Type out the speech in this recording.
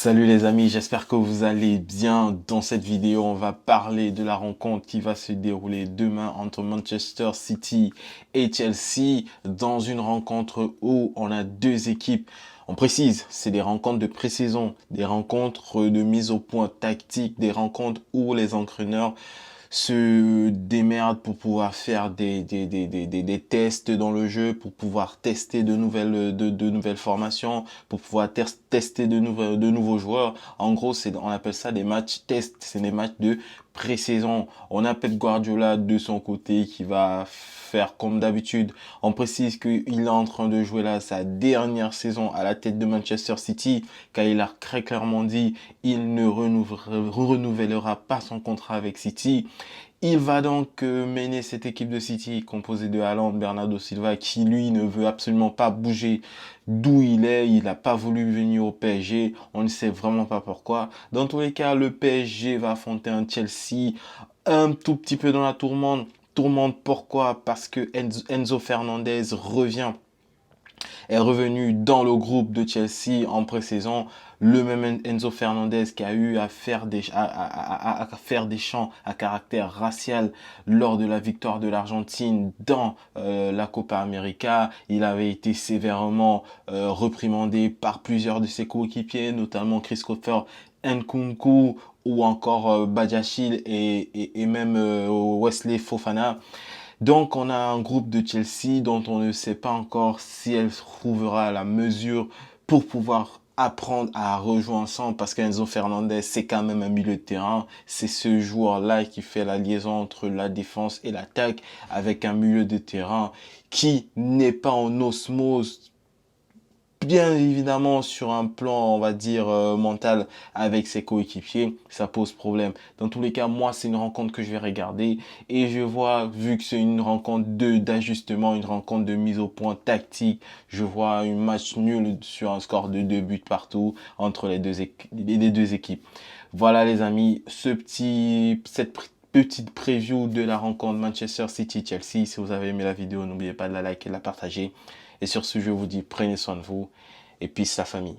Salut les amis, j'espère que vous allez bien. Dans cette vidéo, on va parler de la rencontre qui va se dérouler demain entre Manchester City et Chelsea, dans une rencontre où on a deux équipes. On précise, c'est des rencontres de pré-saison, des rencontres de mise au point tactique, des rencontres où les entraîneurs se démerdent pour pouvoir faire des tests dans le jeu, pour pouvoir tester de nouvelles formations, pour pouvoir tester de nouveaux joueurs. En gros, on appelle ça des matchs tests, c'est des matchs de pré-saison. On a Pep Guardiola de son côté qui va faire comme d'habitude. On précise qu'il est en train de jouer là sa dernière saison à la tête de Manchester City, car il a très clairement dit il ne renouvellera pas son contrat avec City. Il va donc mener cette équipe de City composée de Haaland, Bernardo Silva, qui lui ne veut absolument pas bouger d'où il est. Il n'a pas voulu venir au PSG. On ne sait vraiment pas pourquoi. Dans tous les cas, le PSG va affronter un Chelsea un tout petit peu dans la tourmente. Tourmente pourquoi? Parce que Enzo Fernandez est revenu dans le groupe de Chelsea en pré-saison. Le même Enzo Fernandez qui a eu à faire des chants à caractère racial lors de la victoire de l'Argentine dans la Copa América. Il avait été sévèrement reprimandé par plusieurs de ses coéquipiers, notamment Christopher Nkunku ou encore Badiashile et même Wesley Fofana. Donc, on a un groupe de Chelsea dont on ne sait pas encore si elle trouvera la mesure pour pouvoir apprendre à rejouer ensemble, parce qu'Enzo Fernandez, c'est quand même un milieu de terrain. C'est ce joueur-là qui fait la liaison entre la défense et l'attaque, avec un milieu de terrain qui n'est pas en osmose, bien évidemment, sur un plan, on va dire, mental avec ses coéquipiers, ça pose problème. Dans tous les cas, moi, c'est une rencontre que je vais regarder et je vois, vu que c'est une rencontre d'ajustement, une rencontre de mise au point tactique, je vois un match nul sur un score de 2 buts partout entre les deux équipes. Voilà, les amis, cette petite preview de la rencontre Manchester City-Chelsea. Si vous avez aimé la vidéo, n'oubliez pas de la liker et de la partager. Et sur ce, je vous dis, prenez soin de vous et peace la famille.